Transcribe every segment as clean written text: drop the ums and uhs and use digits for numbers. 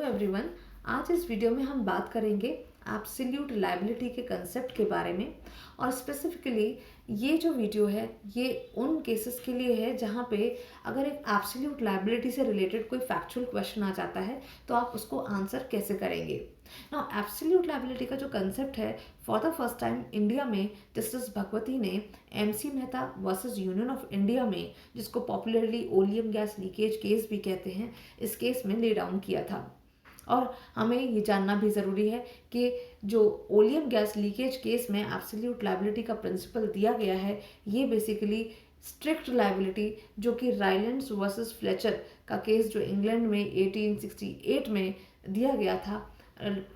Everyone. आज इस video में हम बात करेंगे एब्सोल्यूट लायबिलिटी के कंसेप्ट के बारे में। और स्पेसिफिकली ये जो वीडियो है ये उन केसेस के लिए है जहाँ पे अगर एक एब्सोल्यूट लायबिलिटी से रिलेटेड कोई फैक्चुअल क्वेश्चन आ जाता है तो आप उसको आंसर कैसे करेंगे। नाउ एब्सोल्यूट लायबिलिटी का जो कंसेप्ट है, for the first time India में जस्टिस भगवती ने MC Mehta versus union of India में, जिसको popularly oleum gas leakage case भी कहते हैं, इस केस में ले डाउन किया था। और हमें ये जानना भी ज़रूरी है कि जो ओलियम गैस लीकेज केस में एब्सोल्यूट लायबिलिटी का प्रिंसिपल दिया गया है, ये बेसिकली स्ट्रिक्ट लायबिलिटी जो कि राइलैंड्स वर्सेस फ्लेचर का केस जो इंग्लैंड में 1868 में दिया गया था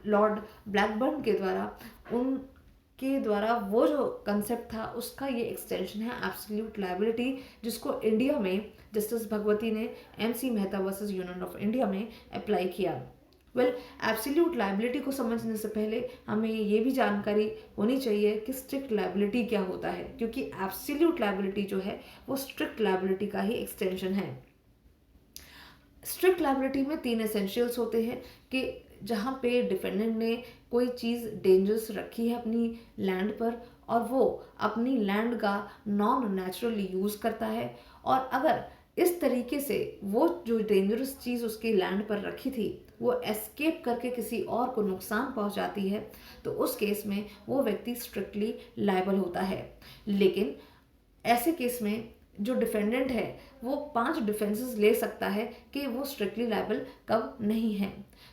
लॉर्ड ब्लैकबर्न के द्वारा, उनके द्वारा वो जो कंसेप्ट था उसका ये एक्सटेंशन है एब्सोल्यूट लायबिलिटी, जिसको इंडिया में जस्टिस भगवती ने MC Mehta versus union of India में अप्लाई किया। एब्सोल्यूट लायबिलिटी को समझने से पहले हमें ये भी जानकारी होनी चाहिए कि स्ट्रिक्ट लायबिलिटी क्या होता है, क्योंकि एब्सोल्यूट लायबिलिटी जो है वो स्ट्रिक्ट लायबिलिटी का ही एक्सटेंशन है। स्ट्रिक्ट लायबिलिटी में 3 एसेंशियल्स होते हैं कि जहाँ पे डिफेंडेंट ने कोई चीज़ डेंजरस रखी है अपनी लैंड पर और वो अपनी लैंड का नॉन नेचुरली यूज़ करता है, और अगर इस तरीके से वो जो डेंजरस चीज़ उसकी लैंड पर रखी थी वो एस्केप करके किसी और को नुकसान पहुंचाती है, तो उस केस में वो व्यक्ति स्ट्रिक्टली लायबल होता है। लेकिन ऐसे केस में जो डिफेंडेंट है वो 5 डिफेंसेस ले सकता है कि वो स्ट्रिक्टली लायबल कब नहीं है।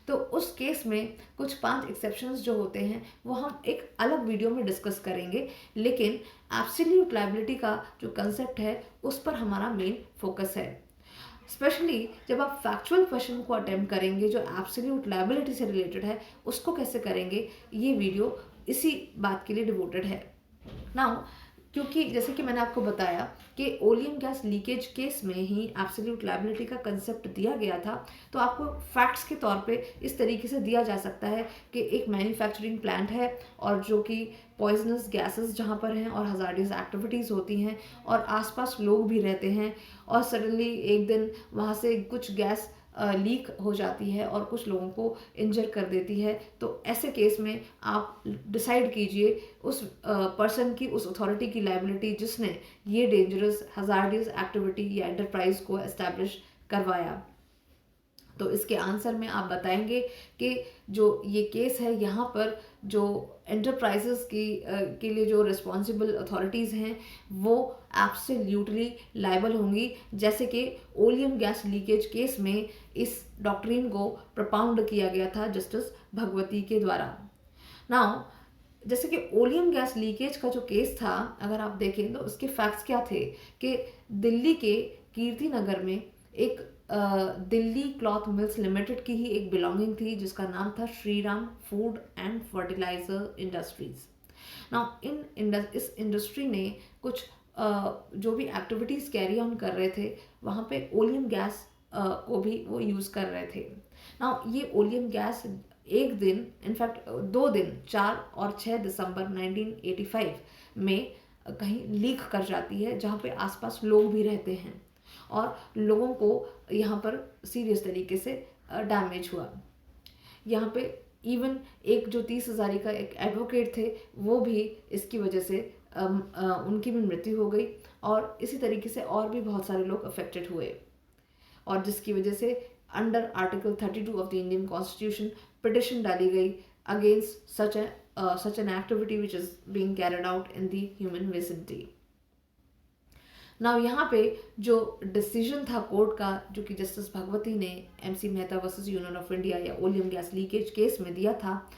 तो उस केस में कुछ 5 एक्सेप्शंस जो होते हैं वो हम एक अलग वीडियो में डिस्कस करेंगे, लेकिन एब्सोल्यूट लायबिलिटी का जो कंसेप्ट है उस पर हमारा मेन फोकस है। स्पेशली जब आप फैक्चुअल क्वेश्चन को अटेम्प्ट करेंगे जो एब्सोल्यूट लायबिलिटी से रिलेटेड है, उसको कैसे करेंगे, ये वीडियो इसी बात के लिए डिवोटेड है। नाउ क्योंकि जैसे कि मैंने आपको बताया कि ओलियम गैस लीकेज केस में ही एब्सोल्यूट लायबिलिटी का कंसेप्ट दिया गया था, तो आपको फैक्ट्स के तौर पे इस तरीके से दिया जा सकता है कि एक मैन्युफैक्चरिंग प्लांट है और जो कि पॉइजनस गैसेस जहाँ पर हैं और हजार्डियस एक्टिविटीज़ होती हैं और आसपास लोग भी रहते हैं, और सडनली एक दिन वहाँ से कुछ गैस लीक हो जाती है और कुछ लोगों को इंजर कर देती है। तो ऐसे केस में आप डिसाइड कीजिए उस पर्सन की, उस अथॉरिटी की लायबिलिटी जिसने ये डेंजरस हजार्डियस एक्टिविटी या एंटरप्राइज को एस्टैब्लिश करवाया। तो इसके आंसर में आप बताएंगे कि जो ये केस है यहाँ पर जो एंटरप्राइजेस के लिए जो रिस्पॉन्सिबल अथॉरिटीज़ हैं वो एब्सोल्यूटली लायबल होंगी, जैसे कि ओलियम गैस लीकेज केस में इस डॉक्ट्रिन को प्रपाउंड किया गया था जस्टिस भगवती के द्वारा। नाउ जैसे कि ओलियम गैस लीकेज का जो केस था, अगर आप देखें तो उसके फैक्ट्स क्या थे कि दिल्ली के कीर्ति नगर में एक दिल्ली क्लॉथ मिल्स लिमिटेड की ही एक बिलोंगिंग थी जिसका नाम था Shri Ram food and fertiliser industries. Now इस इंडस्ट्री ने कुछ जो भी एक्टिविटीज़ कैरी ऑन कर रहे थे वहाँ पे ओलियम गैस को भी वो यूज़ कर रहे थे। नाउ ये ओलियम गैस एक दिन, इनफैक्ट 2 दिन 4 और 6 दिसंबर 1985 में कहीं लीक कर जाती है जहाँ पे आसपास लोग भी रहते हैं और लोगों को यहाँ पर सीरियस तरीके से डैमेज हुआ। यहाँ पे इवन एक जो 30,000 का एक एडवोकेट थे वो भी इसकी वजह से उनकी भी मृत्यु हो गई, और इसी तरीके से और भी बहुत सारे लोग अफेक्टेड हुए, और जिसकी वजह से under article 32 of the Indian constitution petition डाली गई against such an activity which is being carried out in the human vicinity. Now यहाँ पे जो डिसीजन था कोर्ट का जो कि जस्टिस भगवती ने MC Mehta versus union of India या ओलियम गैस लीकेज केस में दिया था,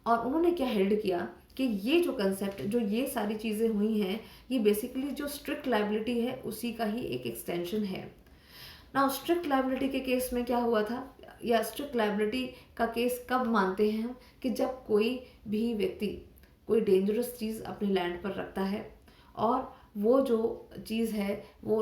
और उन्होंने क्या हेल्ड किया कि ये जो कंसेप्ट, जो ये सारी चीज़ें हुई हैं, ये बेसिकली जो स्ट्रिक्ट लायबिलिटी है उसी का ही एक एक्सटेंशन है। नाउ स्ट्रिक्ट लायबिलिटी के केस में क्या हुआ था, या स्ट्रिक्ट लायबिलिटी का केस कब मानते हैं हम, कि जब कोई भी व्यक्ति कोई डेंजरस चीज़ अपनी लैंड पर रखता है और वो जो चीज़ है वो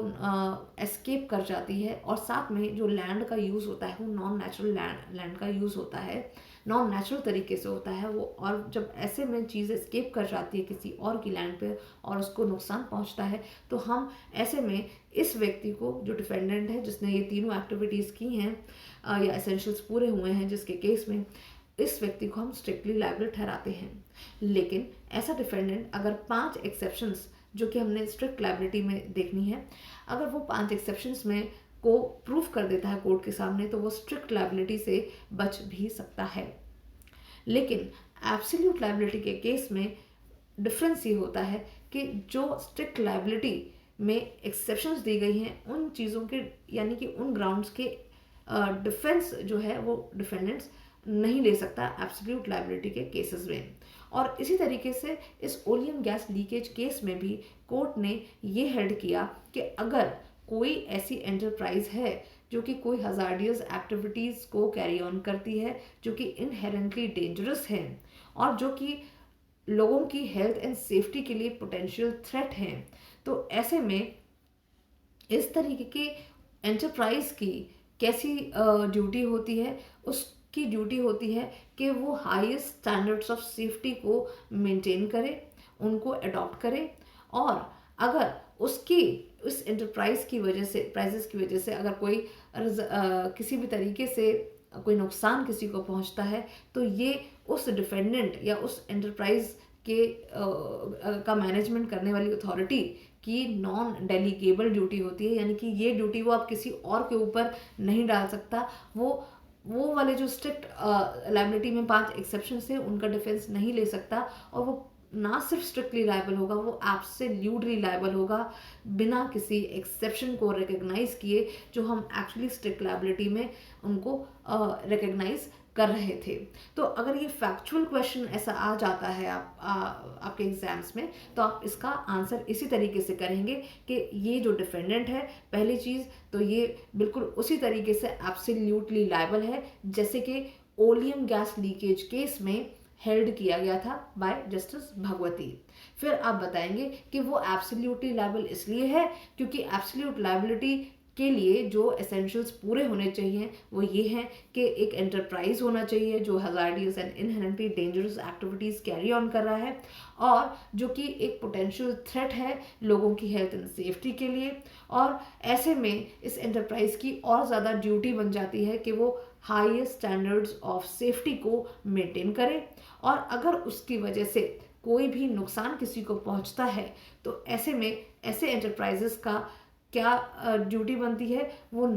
एस्केप कर जाती है, और साथ में जो लैंड का यूज़ होता है वो नॉन नेचुरल लैंड का यूज़ होता है, नॉन नेचुरल तरीके से होता है वो। और जब ऐसे में चीज़ एस्केप कर जाती है किसी और की लैंड पे और उसको नुकसान पहुंचता है, तो हम ऐसे में इस व्यक्ति को, जो डिफेंडेंट है जिसने ये तीनों एक्टिविटीज़ की हैं या एसेंशियल्स पूरे हुए हैं जिसके केस में, इस व्यक्ति को हम स्ट्रिक्टली लायबल ठहराते हैं। लेकिन ऐसा डिफेंडेंट अगर 5 एक्सेप्शंस जो कि हमने स्ट्रिक्ट लायबिलिटी में देखनी है, अगर वो 5 एक्सेप्शंस में को प्रूफ कर देता है कोर्ट के सामने, तो वो स्ट्रिक्ट लायबिलिटी से बच भी सकता है। लेकिन एब्सोल्यूट लायबिलिटी के केस में डिफरेंस ये होता है कि जो स्ट्रिक्ट लायबिलिटी में एक्सेप्शंस दी गई हैं, उन चीज़ों के यानी कि उन ग्राउंड्स के डिफेंस जो है वो डिफेंडेंट्स नहीं ले सकता एब्सोल्यूट लायबिलिटी के केसेस में। और इसी तरीके से इस ओलियम गैस लीकेज केस में भी कोर्ट ने ये हेल्ड किया कि अगर कोई ऐसी एंटरप्राइज है जो कि कोई हजार्डियस एक्टिविटीज़ को कैरी ऑन करती है, जो कि इनहेरेंटली डेंजरस है और जो कि लोगों की हेल्थ एंड सेफ्टी के लिए पोटेंशियल थ्रेट हैं, तो ऐसे में इस तरीके के एंटरप्राइज की कैसी ड्यूटी होती है, उसकी ड्यूटी होती है कि वो हाईएस्ट स्टैंडर्ड्स ऑफ सेफ्टी को मेंटेन करे, उनको अडॉप्ट करे। और अगर उसकी उस एंटरप्राइज की वजह से, प्राइजेस की वजह से अगर कोई किसी भी तरीके से कोई नुकसान किसी को पहुंचता है, तो ये उस डिफेंडेंट या उस एंटरप्राइज के का मैनेजमेंट करने वाली अथॉरिटी की नॉन डेलीगेबल ड्यूटी होती है। यानी कि ये ड्यूटी वो आप किसी और के ऊपर नहीं डाल सकता। वो वाले जो स्ट्रिक्ट लायबिलिटी में 5 एक्सेप्शन है उनका डिफेंस नहीं ले सकता, और वो ना सिर्फ स्ट्रिक्टली लायबल होगा, वो एब्सोल्यूटली लायबल होगा बिना किसी एक्सेप्शन को रिकग्नाइज किए, जो हम एक्चुअली स्ट्रिक्ट लायबिलिटी में उनको रिकग्नाइज कर रहे थे। तो अगर ये फैक्चुअल क्वेश्चन ऐसा आ जाता है आपके एग्जाम्स में, तो आप इसका आंसर इसी तरीके से करेंगे कि ये जो डिफेंडेंट है, पहली चीज़ तो ये बिल्कुल उसी तरीके से एब्सोल्यूटली लायबल है जैसे कि ओलियम गैस लीकेज केस में हेल्ड किया गया था बाय जस्टिस भगवती। फिर आप बताएंगे कि वो एब्सोल्यूटली लायबल इसलिए है क्योंकि एब्सोल्यूट लायबिलिटी के लिए जो एसेंशियल्स पूरे होने चाहिए वो ये हैं कि एक एंटरप्राइज होना चाहिए जो hazardous and inherently dangerous activities carry on कर रहा है, और जो कि एक पोटेंशियल थ्रेट है लोगों की हेल्थ एंड सेफ्टी के लिए। और ऐसे में इस एंटरप्राइज की और ज़्यादा ड्यूटी बन जाती है कि वो हाईएस्ट स्टैंडर्ड्स ऑफ सेफ्टी को मेंटेन करे, और अगर उसकी वजह से कोई भी नुकसान किसी को पहुंचता है, तो ऐसे में ऐसे एंटरप्राइजेस का क्या ड्यूटी बनती है, वो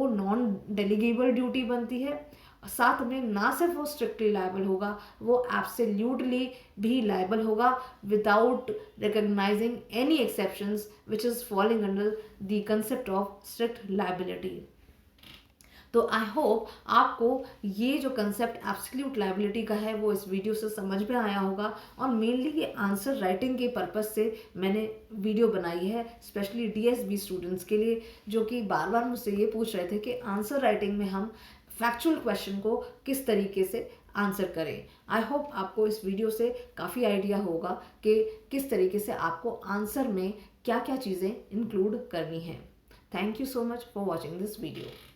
नॉन डेलीगेबल ड्यूटी बनती है। साथ में ना सिर्फ वो स्ट्रिक्टली लायबल होगा, वो एब्सोल्यूटली भी लायबल होगा without recognising any exceptions which is falling under the concept of strict liability. तो आई होप आपको ये जो कंसेप्ट एब्सोल्यूट लायबिलिटी का है वो इस वीडियो से समझ में आया होगा, और मेनली ये आंसर राइटिंग के पर्पस से मैंने वीडियो बनाई है, स्पेशली डीएसबी स्टूडेंट्स के लिए, जो कि बार बार मुझसे ये पूछ रहे थे कि आंसर राइटिंग में हम फैक्चुअल क्वेश्चन को किस तरीके से आंसर करें। आई होप आपको इस वीडियो से काफ़ी आइडिया होगा कि किस तरीके से आपको आंसर में क्या क्या चीज़ें इंक्लूड करनी है। Thank you so much for watching this video.